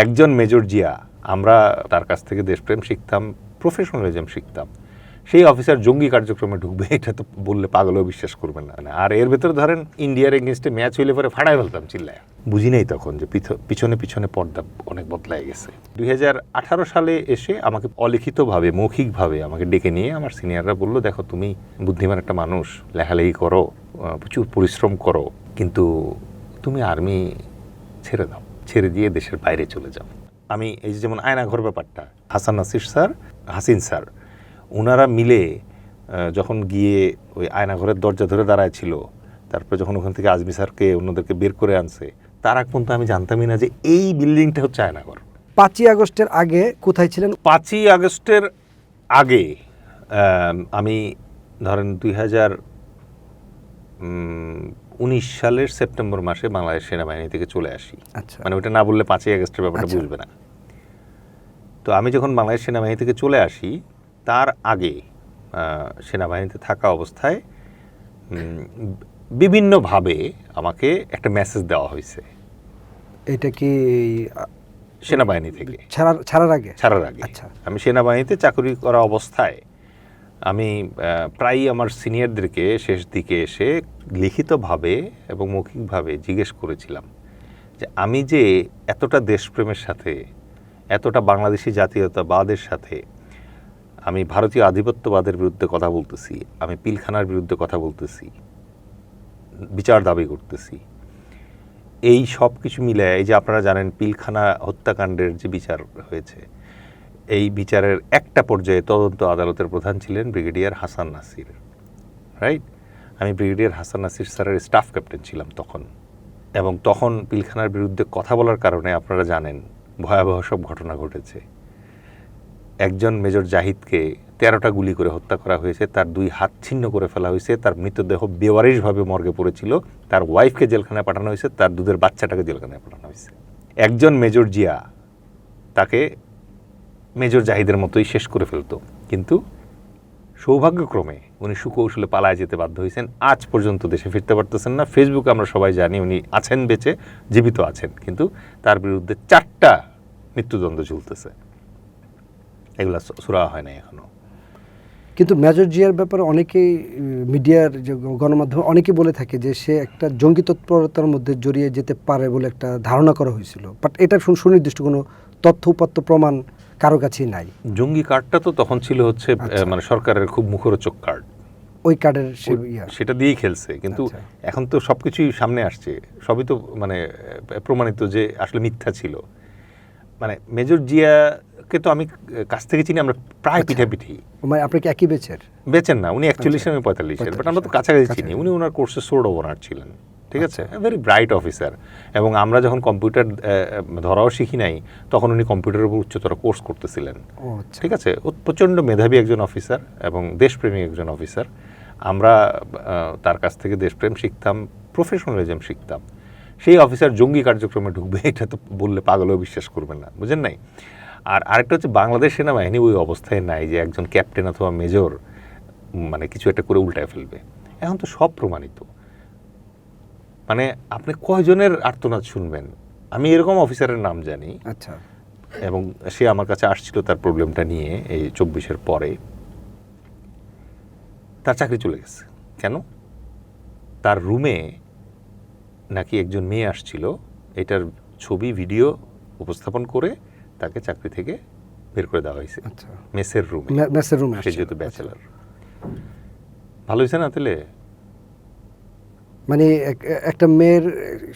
একজন মেজর জিয়া, আমরা তার কাছ থেকে দেশপ্রেম শিখতাম, প্রফেশনালিজম শিখতাম। সেই অফিসার জঙ্গি কার্যক্রমে ঢুকবে, এটা তো বললে পাগলও বিশ্বাস করবেন না। আর এর ভেতরে ধরেন ইন্ডিয়ার এগেনস্টে ম্যাচ হইলে পরে ফাড়াই ফেলতাম চিল্লায়। বুঝি নাই তখন যে পিছনে পিছনে পর্দা অনেক বদলাই গেছে। 2018 সালে এসে আমাকে অলিখিতভাবে, মৌখিকভাবে আমাকে ডেকে নিয়ে আমার সিনিয়ররা বললো, দেখো তুমি বুদ্ধিমান একটা মানুষ, লেখালেখি করো, প্রচুর পরিশ্রম করো, কিন্তু তুমি আর্মি ছেড়ে দাও, ছেড়ে দিয়ে দেশের বাইরে চলে যাও। আমি এই যে যেমন আয়নাঘর ব্যাপারটা, হাসান নাসির স্যার, হাসিন স্যার, ওনারা মিলে যখন গিয়ে ওই আয়নাঘরের দরজা ধরে দাঁড়ায় ছিল, তারপরে যখন ওখান থেকে আজমি স্যারকে অন্যদেরকে বের করে আনছে, তার আগ পর্যন্ত আমি জানতামই না যে এই বিল্ডিংটা হচ্ছে আয়নাঘর। 5ই আগস্টের আগে কোথায় ছিলেন? 5ই আগস্টের আগে আমি ধরেন 2019 সালের সেপ্টেম্বর মাসে বাংলাদেশ সেনাবাহিনী থেকে চলে আসি। আচ্ছা, মানে ওটা না বললে 5ই আগস্টের ব্যাপারটা বুঝবে না। তো আমি যখন বাংলাদেশ সেনাবাহিনী থেকে চলে আসি, তার আগে সেনাবাহিনীতে থাকা অবস্থায় বিভিন্নভাবে আমাকে একটা মেসেজ দেওয়া হয়েছে। এটা কি সেনাবাহিনী থেকে ছাড়ার আগে? আচ্ছা, আমি সেনাবাহিনীতে চাকরি করা অবস্থায় আমি প্রায়ই আমার সিনিয়রদেরকে শেষ দিকে এসে লিখিতভাবে এবং মৌখিকভাবে জিজ্ঞেস করেছিলাম যে আমি যে এতটা দেশপ্রেমের সাথে, এতটা বাংলাদেশি জাতীয়তাবাদের সাথে, আমি ভারতীয় আধিপত্যবাদের বিরুদ্ধে কথা বলতেছি, আমি পিলখানার বিরুদ্ধে কথা বলতেছি, বিচার দাবি করতেছি, এই সব কিছু মিলে, এই যে আপনারা জানেন পিলখানা হত্যাকাণ্ডের যে বিচার হয়েছে, এই বিচারের একটা পর্যায়ে তদন্ত আদালতের প্রধান ছিলেন ব্রিগেডিয়ার হাসান নাসির, রাইট? আমি ব্রিগেডিয়ার হাসান নাসির স্যারের স্টাফ ক্যাপ্টেন ছিলাম তখন, এবং তখন পিলখানার বিরুদ্ধে কথা বলার কারণে আপনারা জানেন ভয়াবহ সব ঘটনা ঘটেছে। একজন মেজর জাহিদকে 13টা গুলি করে হত্যা করা হয়েছে, তার 2 হাত ছিন্ন করে ফেলা হয়েছে, তার মৃতদেহ বেওয়ারিশভাবে মর্গে পড়েছিল, তার ওয়াইফকে জেলখানায় পাঠানো হয়েছে, তার দুধের বাচ্চাটাকে জেলখানায় পাঠানো হয়েছে। একজন মেজর জিয়া তাকে মেজর জাহিদের মতোই শেষ করে ফেলতো, কিন্তু সৌভাগ্যক্রমে উনি সুকৌশলে পালায় যেতে বাধ্য হয়েছেন। আজ পর্যন্ত দেশে ফিরতে পারতেছেন না। ফেসবুকে আমরা সবাই জানি উনি আছেন, বেঁচে জীবিত আছেন, কিন্তু তার বিরুদ্ধে 4টা মৃত্যুদণ্ড ঝুলতেছে। এগুলা সুরা হয় না এখনো। কিন্তু মেজর জিয়ার ব্যাপারে অনেকেই মিডিয়ার যে গণমাধ্যমে অনেকেই বলে থাকে যে সে একটা জঙ্গি তৎপরতার মধ্যে জড়িয়ে যেতে পারে বলে একটা ধারণা করা হয়েছিল, বাট এটা সুনির্দিষ্ট কোনো তথ্য উপাত্ত প্রমাণ কারো কাছেই নাই। জঙ্গি কার্ডটা তো তখন ছিল হচ্ছে মানে সরকারের খুব মুখরোচক কার্ড, ওই কার্ডের সেটা দিয়েই খেলছে, কিন্তু এখন তো সবকিছুই সামনে আসছে, সবই তো মানে প্রমাণিত যে আসলে মিথ্যা ছিল। মানে মেজর জিয়াকে তো আমি কাছ থেকে চিনি, আমরা প্রায় পিঠাপিঠি। মানে আপনি কি একই বেচেন না, উনি 41 আমি 45, বাট আমরা তো কাছাকাছি চিনি। উনি ওনার কোর্সে সোর্ড ওভার ছিলেন, ঠিক আছে, ভেরি ব্রাইট অফিসার। এবং আমরা যখন কম্পিউটার ধরাও শিখি নাই, তখন উনি কম্পিউটারের উপর উচ্চতর কোর্স করতেছিলেন, ঠিক আছে। প্রচণ্ড মেধাবী একজন অফিসার এবং দেশপ্রেমী একজন অফিসার। আমরা তার কাছ থেকে দেশপ্রেম শিখতাম, প্রফেশনালিজম শিখতাম। সেই অফিসার জঙ্গি কার্যক্রমে ঢুকবে, এটা তো বললে পাগলও বিশ্বাস করবেন না, বুঝেন নাই? আর আরেকটা হচ্ছে বাংলাদেশ সেনাবাহিনী ওই অবস্থায় নাই যে একজন ক্যাপ্টেন অথবা মেজর মানে কিছু একটা করে উল্টায় ফেলবে। এখন তো সব প্রমাণিত। মানে আপনি কয়জনের আর্তনাদ শুনবেন? আমি এরকম অফিসারের নাম জানি। আচ্ছা। এবং সে আমার কাছে আসছিল তার প্রবলেমটা নিয়ে এই 24-এর পরে। তার চাকরি চলে গেছে। কেন? তার রুমে নাকি একজন মেয়ে আসছিল, এটার ছবি ভিডিও উপস্থাপন করে তাকে চাকরি থেকে বের করে দেওয়া হয়েছে। আচ্ছা। মেসের রুমে, সে যেহেতু ব্যাচেলার। ভালো হয়েছে না তাহলে? মানে একটা মেয়ের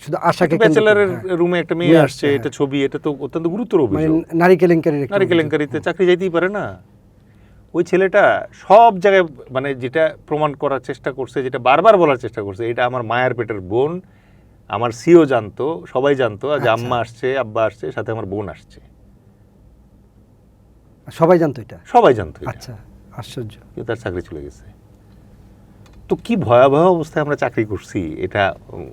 শুধু আশাকে, ব্যাচেলারের রুমে একটা মেয়ে আসছে, এটা ছবি, এটা তো অত্যন্ত গুরুতর অভিযোগ। নারী কেলেঙ্কারিতে চাকরি যাইতেই পারে না। ওই ছেলেটা সব জায়গায় মানে যেটা প্রমাণ করার চেষ্টা করছে, যেটা বারবার বলার চেষ্টা করছে, এটা আমার মায়ের পেটের বোন, আমার সিও জানতো, সবাই জানতো, আজ আম্মা আসছে, আব্বা আসছে, সাথে আমার বোন আসছে, সবাই জানতো এটা। আচ্ছা, আশ্চর্য। কিন্তু তার চাকরি চলে গেছে। তো কি ভয়াবহ অবস্থায় আমরা চাকরি করছি, এটা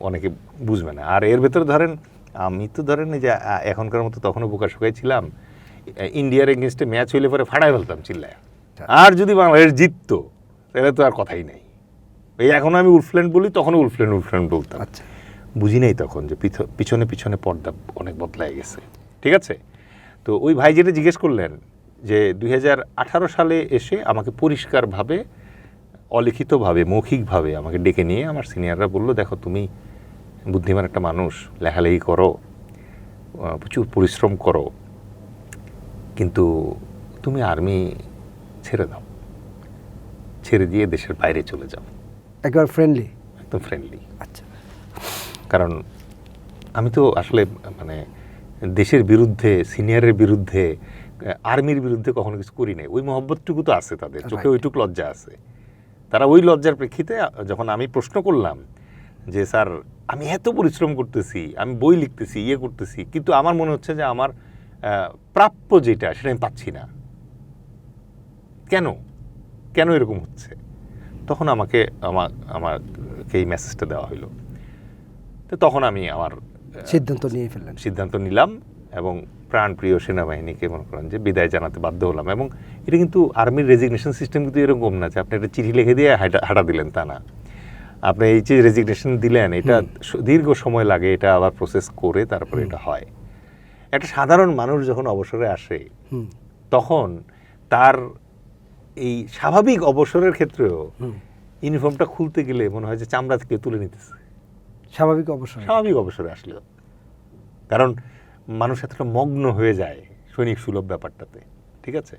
অনেকে বুঝবে না। আর এর ভেতরে ধরেন আমি তো ধরেন যে এখনকার মতো তখনও বোকা শোকাই ছিলাম, ইন্ডিয়ার এগেনস্টে ম্যাচ হইলে পরে ফাড়াই ফেলতাম চিল্লায়। আর যদি বাংলাদেশ জিততো তাহলে তো আর কথাই নাই। এই এখন আমি উলফল্যান্ড বলি, তখনও উলফল্যান্ড বলতাম। বুঝি নাই তখন যে পিছনে পিছনে পর্দা অনেক বদলাই গেছে। ঠিক আছে? তো ওই ভাই যেটা জিজ্ঞেস করলেন যে 2018 সালে এসে আমাকে পরিষ্কারভাবে, অলিখিতভাবে, মৌখিকভাবে আমাকে ডেকে নিয়ে আমার সিনিয়ররা বলল, দেখো তুমি বুদ্ধিমান একটা মানুষ, লেখালেখি করো, প্রচুর পরিশ্রম করো, কিন্তু তুমি আর্মি ছেড়ে দাও, ছেড়ে দিয়ে দেশের বাইরে চলে যাও। একবার ফ্রেন্ডলি, একদম ফ্রেন্ডলি। আচ্ছা, কারণ আমি তো আসলে মানে দেশের বিরুদ্ধে, সিনিয়রের বিরুদ্ধে, আর্মির বিরুদ্ধে কখনো কিছু করি নাই। ওই মহব্বতটুকু তো আছে তাদের চোখে, ওইটুকু লজ্জা আছে। তারা ওই লজ্জার প্রেক্ষিতে যখন আমি প্রশ্ন করলাম যে স্যার আমি এত পরিশ্রম করতেছি, আমি বই লিখতেছি, ইয়ে করতেছি, কিন্তু আমার মনে হচ্ছে যে আমার প্রাপ্য যেটা সেটা আমি পাচ্ছি না, কেন কেন এরকম হচ্ছে? তখন আমাকে আমাকে এই মেসেজটা দেওয়া হলো। তো তখন আমি আমার সিদ্ধান্ত নিলাম এবং প্রাণপ্রিয় সেনাবাহিনীকে মনে করেন যে বিদায় জানাতে বাধ্য হলাম। এবং এটা কিন্তু আর্মির রেজিগনেশন সিস্টেম কিন্তু এরকম না যে আপনি একটা চিঠি লিখে দিয়ে হাঁটা দিলেন, তা না। আপনি এই যে রেজিগনেশন দিলেন, এটা দীর্ঘ সময় লাগে, এটা আবার প্রসেস করে তারপরে এটা হয়। একটা সাধারণ মানুষ যখন অবসরে আসে তখন তার এই স্বাভাবিক অবসরের ক্ষেত্রেও ইউনিফর্মটা খুলতে গেলে মনে হয় যে চামড়া থেকে তুলে নিতেছে। স্বাভাবিক অবসরে আসলেও, কারণ মানুষ এতটা মগ্ন হয়ে যায় সৈনিক সুলভ ব্যাপারটাতে, ঠিক আছে?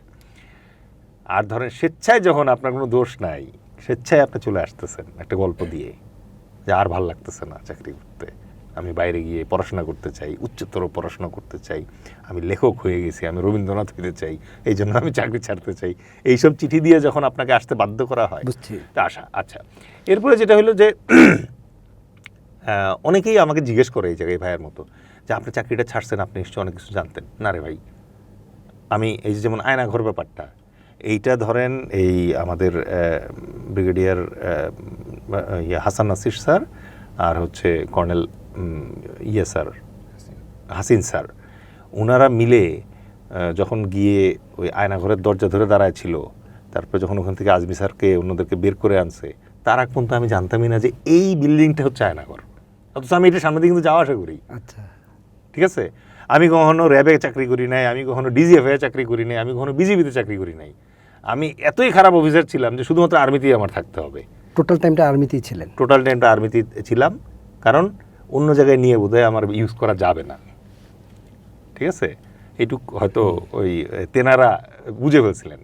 আর ধরেন স্বেচ্ছায় যখন আপনার কোনো দোষ নাই, স্বেচ্ছায় আপনি চলে আসতেছেন একটা গল্প দিয়ে যে আর ভাল লাগতেছে না চাকরি করতে, আমি বাইরে গিয়ে পড়াশোনা করতে চাই, উচ্চতর পড়াশোনা করতে চাই, আমি লেখক হয়ে গেছি, আমি রবীন্দ্রনাথ হতে চাই, এই জন্য আমি চাকরি ছাড়তে চাই, এইসব চিঠি দিয়ে যখন আপনাকে আসতে বাধ্য করা হয়, তা আসা। আচ্ছা, এরপরে যেটা হলো যে অনেকেই আমাকে জিজ্ঞেস করে এই জায়গায় ভাইয়ের মতো যে আপনি চাকরিটা ছাড়ছেন, আপনি নিশ্চয়ই অনেক কিছু জানতেন। না রে ভাই, আমি এই যে যেমন আয়নাঘর ব্যাপারটা, এইটা ধরেন এই আমাদের ব্রিগেডিয়ার হাসান নাসির স্যার আর হচ্ছে কর্নেল স্যার হাসিন স্যার, ওনারা মিলে যখন গিয়ে ওই আয়নাঘরের দরজা ধরে দাঁড়ায় ছিল, তারপরে যখন ওখান থেকে আজমি স্যারকে অন্যদেরকে বের করে আনছে, তার আগ পর্যন্ত আমি জানতামই না যে এই বিল্ডিংটা হচ্ছে আয়নাঘর, অথচ আমি এটা সামনে দিয়ে কিন্তু যাওয়া আসা করি। আচ্ছা, ঠিক আছে? আমি কখনো র্যাবে চাকরি করি নাই, আমি কখনো ডিজিএফআই চাকরি করি নাই, আমি কখনো বিজিবিতে চাকরি করি নাই। আমি এতই খারাপ অফিসার ছিলাম যে শুধুমাত্র আর্মিতেই আমার থাকতে হবে। টোটাল টাইমটা আর্মিতেই ছিলাম, কারণ অন্য জায়গায় নিয়ে বোধহয় আমার ইউজ করা যাবে না, ঠিক আছে? এইটুক হয়তো ওই তেনারা বুঝে ফেলছিলেন।